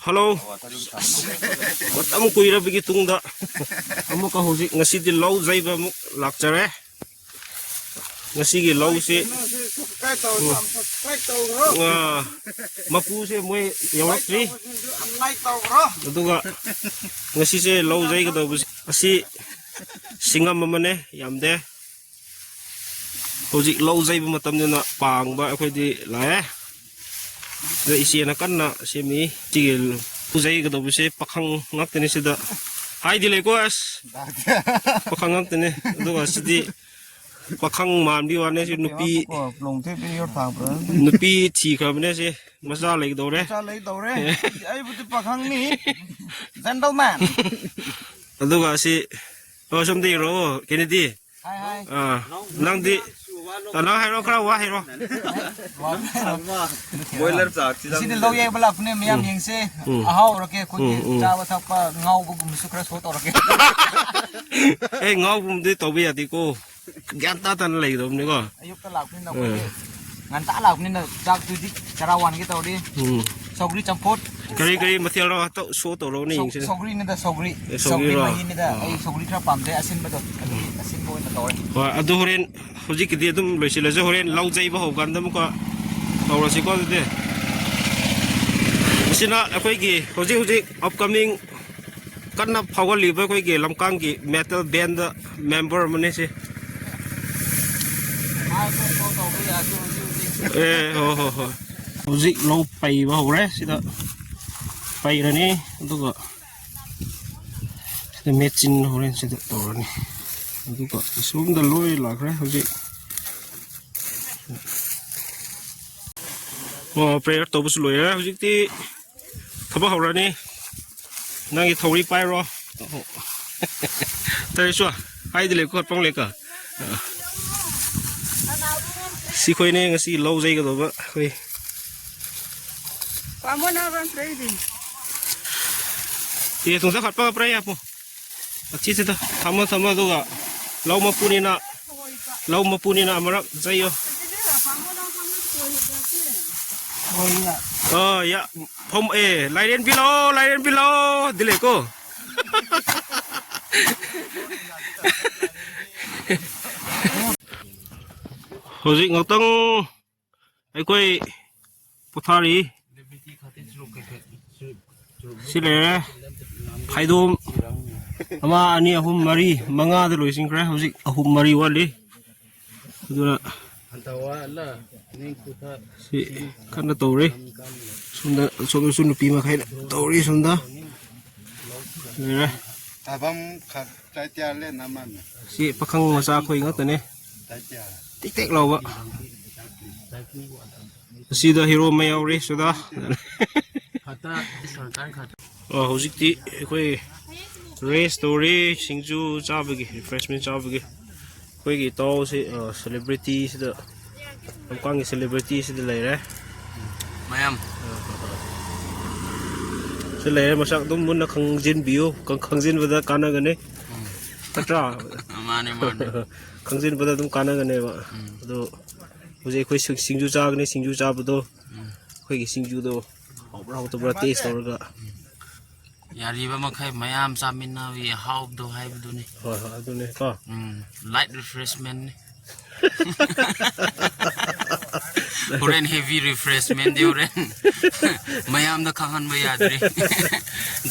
Hello. Wat amu kuira bigi tungda. Amu ka hoji ngasi di lau zai ba mu lakchare. Ngasi gi lau se mapu se moi yawak tri. Aduga ngasi se lau zai ga da asi singam mamane yamde. Hoji lau zai ba matam na pang ba akhoi di la the isi na kan na semi tigil puzai ga do se pakhang ngak tene sida hai dile ko as pakhang ngak tene do asidi pakhang man di wane si nupi long the bi yor phang pra nupi thi kha bne se masa lai do re ai bu pakhang ni gentleman do ga si o som di ro kennedy hai nang di Tana hai ro kra wa hai ro boiler cha si de lo ye bala apne miyam yeng se ahaw rake ko cha wa thak pa ngau bu gum su kra so to rake e ngau bum de to bi ati ko gyan ta tan lai do ni ko ayuk ta lak ni na ko ngan ta lak ni na jak tu dik charawan ki to di sogri champot kari mathial ro to so to ro ni yeng se sogri ni da sogri mahi ni da ai sogri tra pam de asin ba to asin bo na to wa adu horen hojik di dum loisila je horen lau jai ba ho gan dam ko tawra si ko de sina akoi gi hojik upcoming kanna phawal li ba koi gi lamkang gi metal band member mane se ho hojik lau pai ba ho re sida pai ra ni aduga the machine horen sida to ra ni aduga sum da loi lag re hojik prayer to bus loi ra hojik ti thaba ho ra ni nang i thori pai ro tare swa hai dile ko pang le ka si khoi ne ngasi lo jai ga do ba khoi Pamona ran trade ye tung sa khat pa pra ya po chi se ta thama do ga lau ma puni na amara jai yo ya phom lai ren pilo dile ko hoji ngotang ai koi puthari sile khaidom ama ani ahum mari manga de loising kra hoji ahum mari wali dura antawa la ning kutha si kana tore sunda pi ma khai tore sunda ne abam khat tai tia le naman si pakhang masa khoi nga tane tai tia tik lo ba si da hero mai aure suda khata sarkar khata hojik ti khoi story singju chabagi refreshment chabagi khoi gi to se celebrity se da amkang celebrity se da lai re mayam se lai masak dum mun na khangjin bio khangjin bada kana gane tatra mane khangjin bada dum kana gane ba do hojik khoi singju chagne singju chabado khoi gi singju do hobra to bra taste orga yari ba makai mayam samin na wi how do hai bu ni adu ne ka light refreshment oren heavy refreshment de oren mayam da khangan ba yadri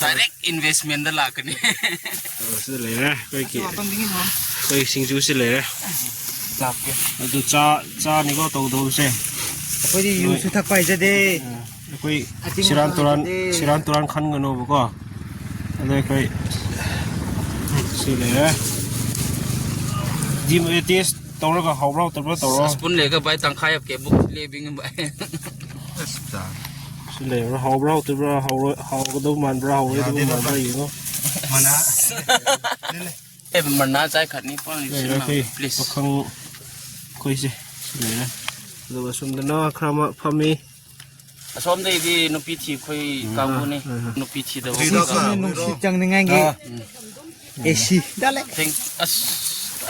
direct investment da lakni se le re koi singju se le re lap ke adu cha ni go to do se koi di yu su thak pai ja de koi siran turan khan gano bu ko ade koi se le re dim etes tawra ga hawra tabra tawra spoon le ka bai tang khai ap ke book le bing bai se le ra hawra tabra haw ga do man bra haw do man bra yi no mana e manna chai khat ni pa please khang koi se le re do sum da na khrama phami asom dei di nupi thi khoi kamu ni nupi thi da nu si chang ni ngang ge AC dale think as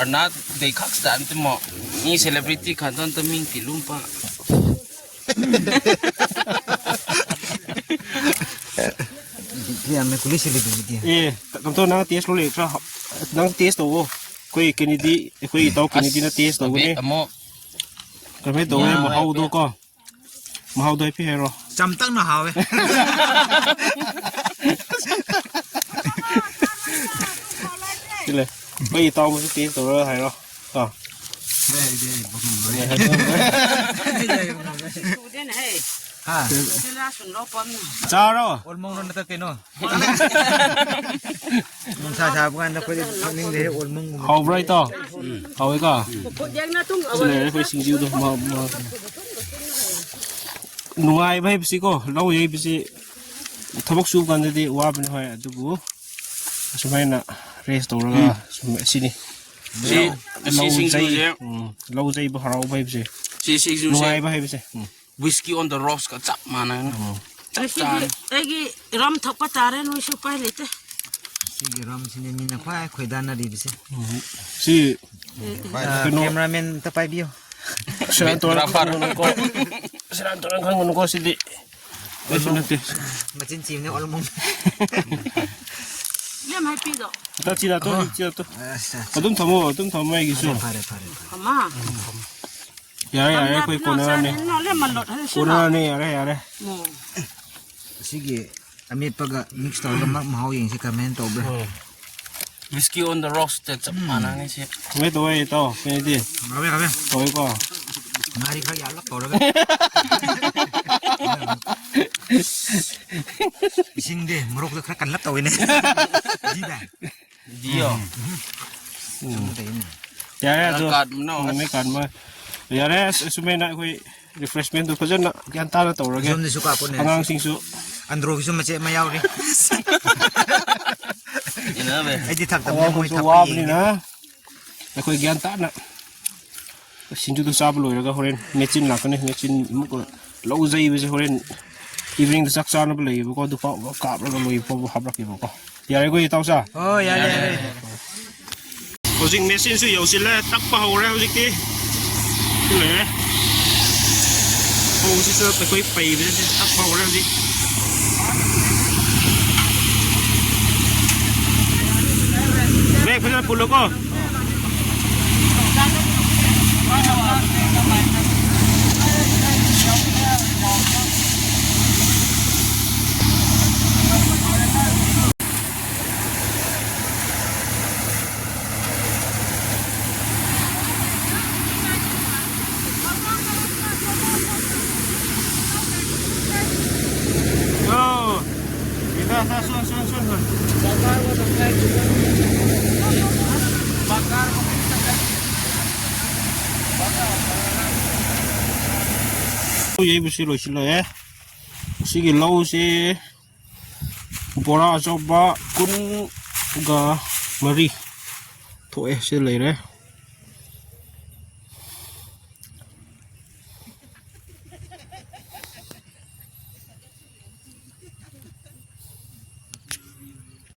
arna dei khak stan te mo ni celebrity khan ton to ming ki lumpa Dia me kulis le du dia. Tam to nang taste lo le tra nang taste to koi Kennedy koi tau Kennedy na taste to ne amo ka me to ma hau do ko ma hau do pi hero Cham tak na hawe. le koi tau mo taste to ro hai ro to Ha. cha ro Ol mong ron ta keno. Mong sa bukan na pwede ning de ol mong. hau brai to hau ka Hãy le koi sing jiu do ma nungai bai bisi ko lau ye bisi thabak su kan de wa bin hai adu bu sumai na rest to ra sini si sing ju lau zai ba harau bai bisi si sing ju nungai bai bisi whiskey on the rocks ka chap mana ram thok pa tare no su pai le te Sige ram sini min na khwai khoi dan na di bise. si Cameraman ta pai bio. seran to ko seran to kan ko si di eso nate Macin chim ne ol mong. le mai pi do ta chi da to adum thamo mai gi su Pare. ama ya koi ko na ne no le man lot ha ko na ne ya mo Sige ami paga mix to ma mau yang si kamen to bra. whiskey on the rocks ta chap mana ni si me to ai to ke di Kabe. koi ko Mari ka ya lak to ra. Ising de murok ka kan lap to ne. Di da. dio ya to kad no me kan ma ya sume na koi refreshment to ko na kan ta to ra Zum ni suka po ne. angang sing su Andro gisu mace mayaw ri. ina be Ay di tak tam awa mo ko tap. wa ni na koi gyan ta na sinju to sab lo ra horen mechin la kane mechin mu ko lo zai be horen evening the saksa na ble ko du pa ka ra lo po hab ra ki ko ya ko i taw sa Oh ya ya. hojing machine su yau sila tak pa ho ra hojik ti le ho si sa ta koi pai be tak pa ho ra hojik ve phana pulo ko Oh, kita sun. Ye bu si lo sige lo si bora coba kun ga mari to si le re